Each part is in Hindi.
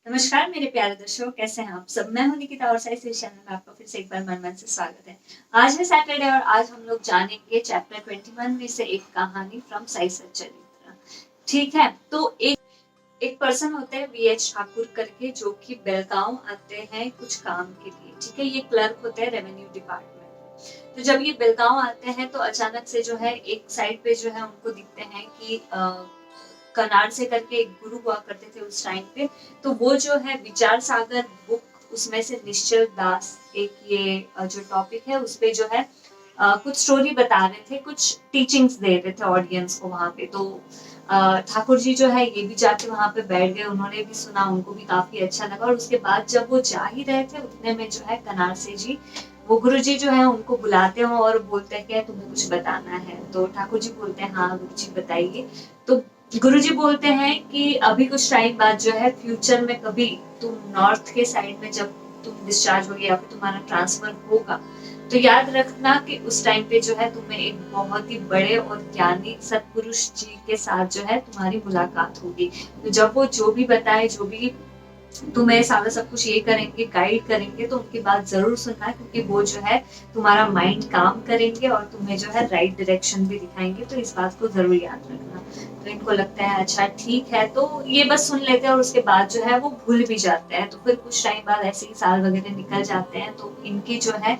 नमस्कार मेरे प्यारे दर्शकों, कैसे हैं आप सब। मैं हूं निकिता और साइंस चैनल में आपका फिर से एक बार मन से स्वागत है। आज है सैटरडे और आज हम लोग जानेंगे चैप्टर 21 में से एक कहानी फ्रॉम साई सच्चरित्र। ठीक है, तो एक पर्सन होते हैं वीएच ठाकुर करके, जो कि बेलगांव आते हैं कुछ काम के लिए। ठीक है, ये क्लर्क होते हैं रेवेन्यू डिपार्टमेंट में। तो जब ये बेलगांव आते हैं तो अचानक से जो है एक साइड पे जो है उनको दिखते हैं कि कनाड से करके एक गुरु हुआ करते थे उस टाइम पे। तो वो जो है विचार सागर बुक, उसमें से निश्चल दास एक ये जो टॉपिक है उस पे जो है कुछ स्टोरी बता रहे थे, कुछ टीचिंग्स दे रहे थे ऑडियंस को वहां पे। तो ठाकुर जी जो है ये भी जाके वहां पे बैठ गए, उन्होंने भी सुना, उनको भी काफी अच्छा लगा। और उसके बाद जब वो जा ही रहे थे उतने में जो है कनारसे जी, वो गुरु जी जो है उनको बुलाते हैं और बोलते हैं कि तुम्हें कुछ बताना है। तो ठाकुर जी बोलते हैं हाँ गुरु जी बताइए। तो गुरुजी बोलते हैं कि अभी कुछ टाइम बाद जो है फ्यूचर में कभी तुम नॉर्थ के साइड में जब तुम डिस्चार्ज होगे या फिर तुम्हारा ट्रांसफर होगा, तो याद रखना कि उस टाइम पे जो है तुम्हें एक बहुत ही बड़े और ज्ञानी सत्पुरुष जी के साथ जो है तुम्हारी मुलाकात होगी। तो जब वो जो भी बताए, जो भी तुम्हें सारा सब कुछ ये करेंगे, गाइड करेंगे, तो उनकी बात जरूर सुनना, क्योंकि वो जो है तुम्हारा माइंड काम करेंगे और तुम्हें जो है राइट डायरेक्शन भी दिखाएंगे। तो इस बात को जरूर याद रखना। तो इनको लगता है अच्छा ठीक है, तो ये बस सुन लेते हैं और उसके बाद जो है वो भूल भी जाते हैं। तो फिर कुछ टाइम बाद ऐसे ही साल वगैरह निकल जाते हैं। तो इनकी जो है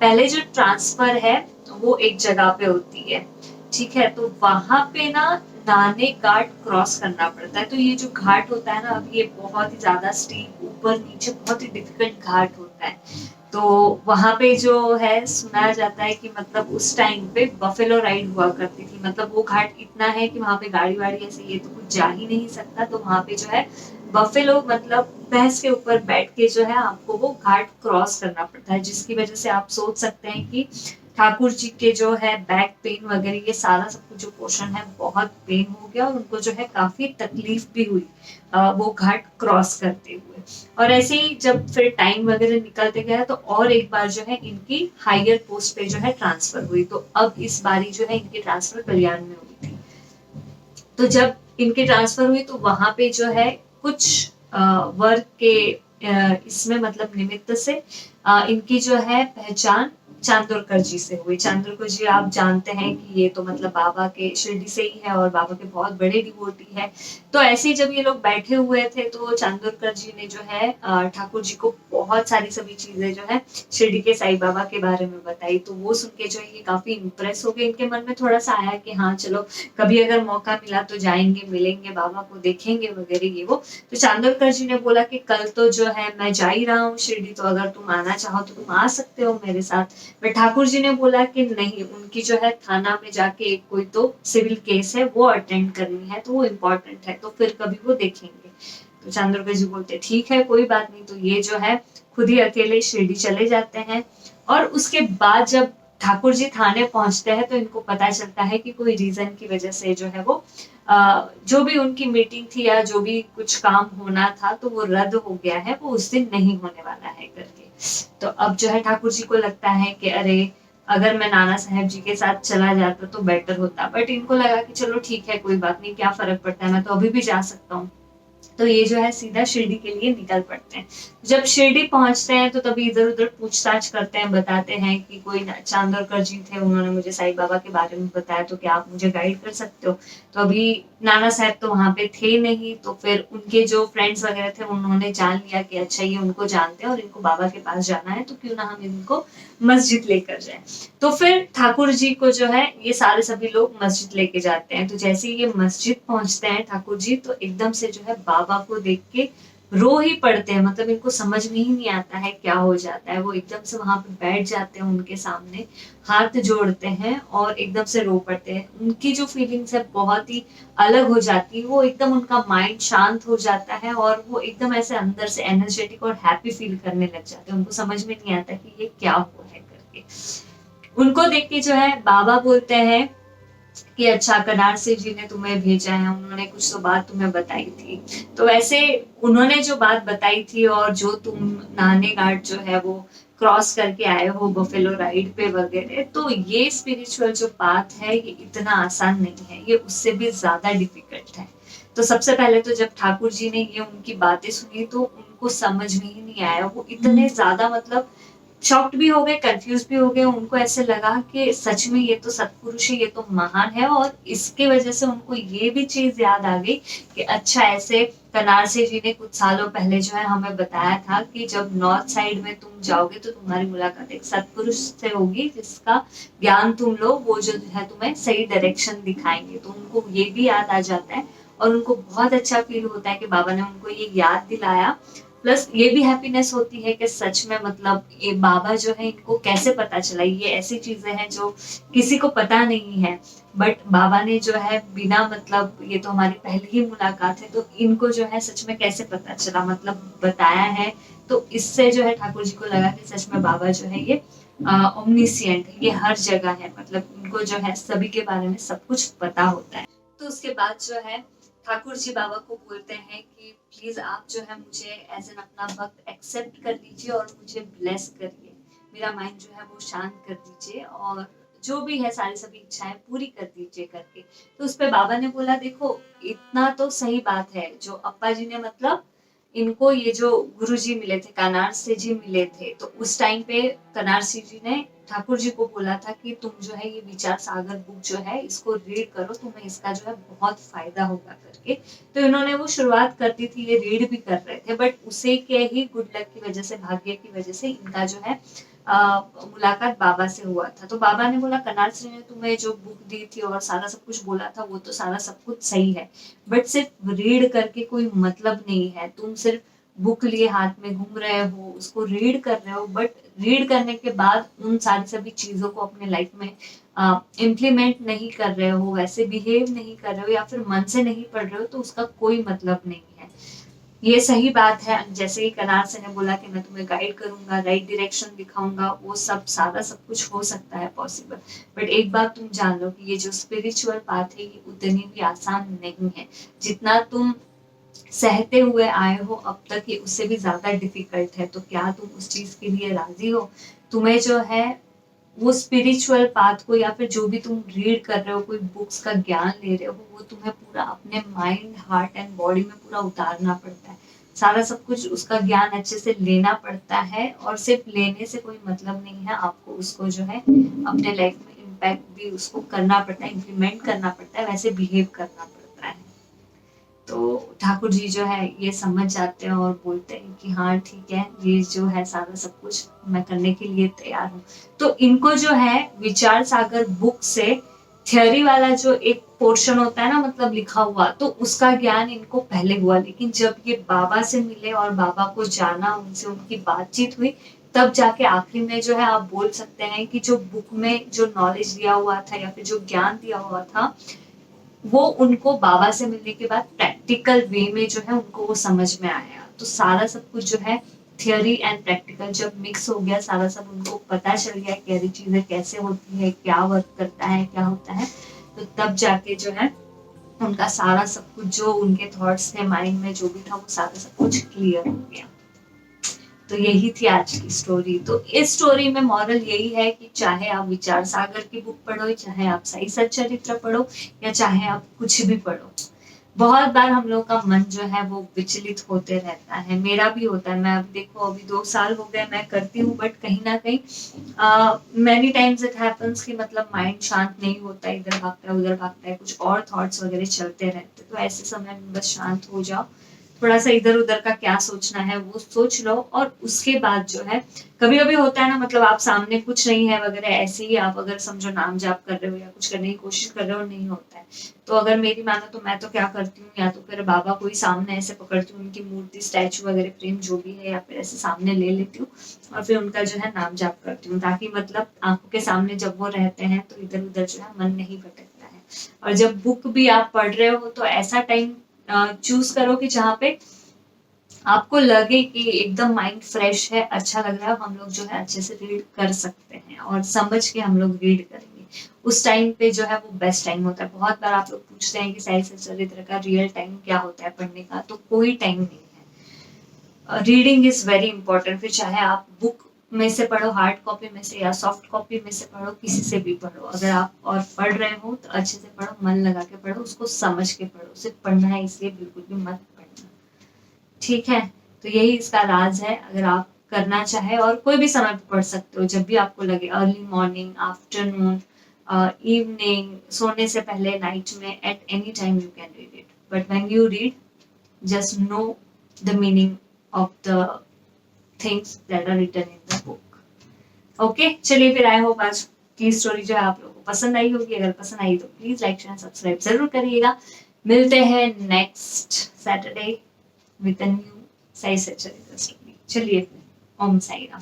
पहले जो ट्रांसफर है वो एक जगह पे होती है। ठीक है, तो वहां पे ना नाने घाट क्रॉस करना पड़ता है। तो ये जो घाट होता है ना, अब ये बहुत ही ज्यादा स्टीप, ऊपर नीचे बहुत ही डिफिकल्ट घाट होता है। तो वहां पे जो है सुनाया जाता है कि मतलब उस टाइम पे बफेलो राइड हुआ करती थी। मतलब वो घाट इतना है कि वहां पे गाड़ी वाड़ी ऐसे ये तो कुछ जा ही नहीं सकता। तो वहां पे जो है बफेलो मतलब भैंस के ऊपर बैठ के जो है आपको वो घाट क्रॉस करना पड़ता है, जिसकी वजह से आप सोच सकते हैं कि ठाकुर जी के जो है बैक पेन वगैरह ये सारा सब कुछ जो पोर्शन है बहुत पेन हो गया और उनको जो है काफी तकलीफ भी हुई वो घाट क्रॉस करते हुए। और ऐसे ही जब फिर टाइम वगैरह निकलते गया तो और एक बार जो है इनकी हायर पोस्ट पे जो है ट्रांसफर हुई। तो अब इस बारी जो है इनकी ट्रांसफर कल्याण में हुई थी। तो जब इनकी ट्रांसफर हुई तो वहां पे जो है कुछ वर्क के इसमें मतलब निमित्त से इनकी जो है पहचान चांदोरकर जी से हुई। चांदोरकर जी आप जानते हैं कि ये तो मतलब बाबा के शिरडी से ही है और बाबा के बहुत बड़े डिवोटी है। तो ऐसे ही जब ये लोग बैठे हुए थे तो चांदोरकर जी ने जो है ठाकुर जी को बहुत सारी सभी चीजें जो है शिरडी के साईं बाबा के बारे में बताई। तो वो सुन के जो है ये काफी इम्प्रेस हो गए। इनके मन में थोड़ा सा आया कि हाँ चलो कभी अगर मौका मिला तो जाएंगे, मिलेंगे, बाबा को देखेंगे वगैरह ये वो। तो चांदोरकर जी ने बोला कि कल तो जो है मैं जा ही रहा हूँ शिरडी, तो अगर तुम आना चाहो तो तुम आ सकते हो मेरे साथ। पर ठाकुर जी ने बोला कि नहीं, उनकी जो है थाना में जाके एक कोई तो सिविल केस है वो अटेंड करनी है, तो वो इम्पोर्टेंट है, तो फिर कभी वो देखेंगे। तो चांदोरकर जी बोलते ठीक है कोई बात नहीं। तो ये जो है खुद ही अकेले शिरडी चले जाते हैं। और उसके बाद जब ठाकुर जी थाने पहुंचते हैं तो इनको पता चलता है कि कोई रीजन की वजह से जो है वो जो भी उनकी मीटिंग थी या जो भी कुछ काम होना था तो वो रद्द हो गया है, वो उस दिन नहीं होने वाला है करके। तो अब जो है ठाकुर जी को लगता है कि अरे अगर मैं नाना साहब जी के साथ चला जाता तो बेटर होता। बट इनको लगा कि चलो ठीक है कोई बात नहीं, क्या फर्क पड़ता है, मैं तो अभी भी जा सकता हूँ। तो ये जो है सीधा शिरडी के लिए निकल पड़ते हैं। जब शिरडी पहुंचते हैं तो तभी इधर उधर पूछताछ करते हैं, बताते हैं कि कोई चांदोरकर जी थे, उन्होंने मुझे साईं बाबा के बारे में बताया, तो क्या आप मुझे गाइड कर सकते हो। तो अभी नाना साहब तो वहां पे थे नहीं। तो फिर उनके जो फ्रेंड्स वगैरह थे उन्होंने जान लिया कि अच्छा ये उनको जानते हैं और इनको बाबा के पास जाना है, तो क्यों ना हम इनको मस्जिद लेकर जाए। तो फिर ठाकुर जी को जो है ये सारे सभी लोग मस्जिद लेके जाते हैं। तो जैसे ही ये मस्जिद पहुंचते हैं ठाकुर जी, तो एकदम से जो है बाबा को देख के रो ही पड़ते हैं। मतलब इनको समझ में ही नहीं आता है क्या हो जाता है। वो एकदम से वहां पे बैठ जाते हैं उनके सामने, हाथ जोड़ते हैं और एकदम से रो पड़ते हैं। उनकी जो फीलिंग्स है बहुत ही अलग हो जाती है। वो एकदम उनका माइंड शांत हो जाता है और वो एकदम ऐसे अंदर से एनर्जेटिक और हैप्पी फील करने लग जाते हैं। उनको समझ में नहीं आता कि ये क्या हुआ है करके। उनको देख के जो है बाबा बोलते हैं कि अच्छा कनारसे जी ने तुम्हें भेजा है, उन्होंने कुछ तो बात तुम्हें बताई थी। तो वैसे उन्होंने जो बात बताई थी और जो तुम नाने घाट जो है वो क्रॉस करके आए हो बफेलो राइड पे वगैरह, तो ये स्पिरिचुअल जो पाथ है ये इतना आसान नहीं है, ये उससे भी ज्यादा डिफिकल्ट है। तो सबसे पहले तो जब ठाकुर जी ने ये उनकी बातें सुनी तो उनको समझ में ही नहीं आया, वो इतने ज्यादा मतलब शॉक्ड भी हो गए, कंफ्यूज भी हो गए। उनको ऐसे लगा कि सच में ये तो सत्पुरुष है, ये तो महान है। और इसके वजह से उनको ये भी चीज याद आ गई कि अच्छा, ऐसे कनारसे जी ने कुछ सालों पहले जो है हमें बताया था कि जब नॉर्थ साइड में तुम जाओगे तो तुम्हारी मुलाकात एक सत्पुरुष से होगी जिसका ज्ञान तुम लो, वो जो है तुम्हें सही डायरेक्शन दिखाएंगे। तो उनको ये भी याद आ जाता है और उनको बहुत अच्छा फील होता है कि बाबा ने उनको ये याद दिलाया। प्लस ये भी हैप्पीनेस होती है कि सच में मतलब ये बाबा जो है इनको कैसे पता चला, ये ऐसी चीजें हैं जो किसी को पता नहीं है, बट बाबा ने जो है बिना मतलब, ये तो हमारी पहली ही मुलाकात है तो इनको जो है सच में कैसे पता चला, मतलब बताया है। तो इससे जो है ठाकुर जी को लगा कि सच में बाबा जो है ये ओमनिसिएंट है, ये हर जगह है, मतलब इनको जो है सभी के बारे में सब कुछ पता होता है। तो उसके बाद जो है ठाकुर जी बाबा को बोलते हैं कि प्लीज आप जो है मुझे एज एन अपना भक्त एक्सेप्ट कर लीजिए और मुझे ब्लेस करिए, मेरा माइंड जो है वो शांत कर दीजिए और जो भी है सारी सभी इच्छाएं पूरी कर दीजिए करके। तो उस पे बाबा ने बोला देखो, इतना तो सही बात है, जो अप्पा जी ने मतलब इनको ये जो गुरु जी मिले थे, कनारसे जी मिले थे, तो उस टाइम पे कनारसी जी ने ठाकुर जी को बोला था कि तुम जो है ये विचार सागर बुक जो है इसको रीड करो, तुम्हें इसका जो है बहुत फायदा होगा करके। तो इन्होंने वो शुरुआत कर दी थी, ये रीड भी कर रहे थे, बट उसे के ही गुड लक की वजह से, भाग्य की वजह से इनका जो है मुलाकात बाबा से हुआ था। तो बाबा ने बोला कनारसी ने तुम्हें जो बुक दी थी और सारा सब कुछ बोला था वो तो सारा सब कुछ सही है, बट सिर्फ रीड करके कोई मतलब नहीं है। तुम सिर्फ बुक लिए हाथ में घूम रहे हो, उसको रीड कर रहे हो, बट रीड करने के बाद उन सारी सभी चीजों को अपने लाइफ में इम्प्लीमेंट नहीं कर रहे हो, वैसे बिहेव नहीं कर रहे हो या फिर मन से नहीं पढ़ रहे हो, तो उसका कोई मतलब नहीं है। ये सही बात है, जैसे ही कनार से ने बोला कि मैं तुम्हें गाइड करूंगा, राइट डायरेक्शन दिखाऊंगा, वो सब सारा सब कुछ हो सकता है पॉसिबल, बट एक बात तुम जान लो कि ये जो स्पिरिचुअल पाथ है ये उतनी भी आसान नहीं है। जितना तुम सहते हुए आए हो अब तक, ये उससे भी ज्यादा डिफिकल्ट है। तो क्या तुम उस चीज के लिए राजी हो? तुम्हें जो है वो स्पिरिचुअल पाथ को या फिर जो भी तुम रीड कर रहे हो, कोई बुक्स का ज्ञान ले रहे हो, वो तुम्हें पूरा अपने माइंड, हार्ट एंड बॉडी में पूरा उतारना पड़ता है। सारा सब कुछ उसका ज्ञान अच्छे से लेना पड़ता है, और सिर्फ लेने से कोई मतलब नहीं है, आपको उसको जो है अपने लाइफ में इम्पैक्ट भी उसको करना पड़ता है, इम्प्लीमेंट करना पड़ता है, वैसे बिहेव करना पड़ता है। तो ठाकुर जी जो है ये समझ जाते हैं और बोलते हैं कि हाँ ठीक है, ये जो है सारा सब कुछ मैं करने के लिए तैयार हूँ। तो इनको जो है विचार सागर बुक से थियोरी वाला जो एक पोर्शन होता है ना, मतलब लिखा हुआ, तो उसका ज्ञान इनको पहले हुआ, लेकिन जब ये बाबा से मिले और बाबा को जाना, उनसे उनकी बातचीत हुई, तब जाके आखिरी में जो है आप बोल सकते हैं कि जो बुक में जो नॉलेज दिया हुआ था या फिर जो ज्ञान दिया हुआ था, वो उनको बाबा से मिलने के बाद प्रैक्टिकल वे में जो है उनको वो समझ में आया। तो सारा सब कुछ जो है थियोरी एंड प्रैक्टिकल जब मिक्स हो गया, सारा सब उनको पता चल गया कि अरे चीजें कैसे होती है, क्या वर्क करता है, क्या होता है, तो तब जाके जो है उनका सारा सब कुछ जो उनके थॉट्स थे माइंड में जो भी था वो सारा सब कुछ क्लियर हो गया। तो यही थी आज की स्टोरी। तो इस स्टोरी में मॉरल यही है कि चाहे आप विचार सागर की बुक पढ़ो, चाहे आप साई सच्चरित्र पढ़ो, या चाहे आप कुछ भी पढ़ो, बहुत बार हम लोग का मन जो है वो विचलित होते रहता है, मेरा भी होता है। मैं अब देखो अभी 2 साल हो गए मैं करती हूँ, बट कहीं ना कहीं मैनी टाइम्स इट हैपेंस कि मतलब माइंड शांत नहीं होता, इधर भागता है उधर भागता है, कुछ और थॉट्स वगैरह चलते रहते। तो ऐसे समय में बस शांत हो जाओ, थोड़ा सा इधर उधर का क्या सोचना है वो सोच लो, और उसके बाद जो है कभी कभी होता है ना, मतलब आप सामने कुछ नहीं है वगैरह, ऐसे ही आप अगर समझो नाम जाप कर रहे हो या कुछ करने की कोशिश कर रहे हो और नहीं होता है, तो अगर मेरी मानो तो मैं तो क्या करती हूँ, या तो फिर बाबा को ही सामने ऐसे पकड़ती हूँ, उनकी मूर्ति, स्टैचू वगैरह, फ्रेम जो भी है, या फिर ऐसे सामने ले लेती हूँ और फिर उनका जो है नाम जाप करती हूँ, ताकि मतलब आंखों के सामने जब वो रहते हैं तो इधर उधर जो है मन नहीं भटकता है। और जब बुक भी आप पढ़ रहे हो तो ऐसा टाइम चूज करो कि जहाँ पे आपको लगे कि एकदम माइंड फ्रेश है, अच्छा लग रहा है, हम लोग जो है अच्छे से रीड कर सकते हैं और समझ के हम लोग रीड करेंगे, उस टाइम पे जो है वो बेस्ट टाइम होता है। बहुत बार आप लोग पूछते हैं कि साई सच्चरित्र का रियल टाइम क्या होता है पढ़ने का, तो कोई टाइम नहीं है। रीडिंग इज वेरी इंपॉर्टेंट, फिर चाहे आप बुक में से पढ़ो, हार्ड कॉपी में से या सॉफ्ट कॉपी में से पढ़ो, किसी से भी पढ़ो। अगर आप और पढ़ रहे हो तो अच्छे से पढ़ो, मन लगा के पढ़ो, उसको समझ के पढ़ो। सिर्फ पढ़ना है इसलिए बिल्कुल भी मत पढ़ना, ठीक है। तो यही इसका राज है। अगर आप करना चाहे और कोई भी समय पे पढ़ सकते हो, जब भी आपको लगे, अर्ली मॉर्निंग, आफ्टरनून, इवनिंग, सोने से पहले, नाइट में, at any time you can read it. But when you read, just know the meaning of the things that are written in the book. Okay, चलिए फिर आई होप आज की स्टोरी जो है आप लोगों को पसंद आई होगी। अगर पसंद आई तो प्लीज लाइक शेयर सब्सक्राइब जरूर करिएगा। मिलते हैं next Saturday with a new Sai Satcharitra story. चलिए, ओम साई राम।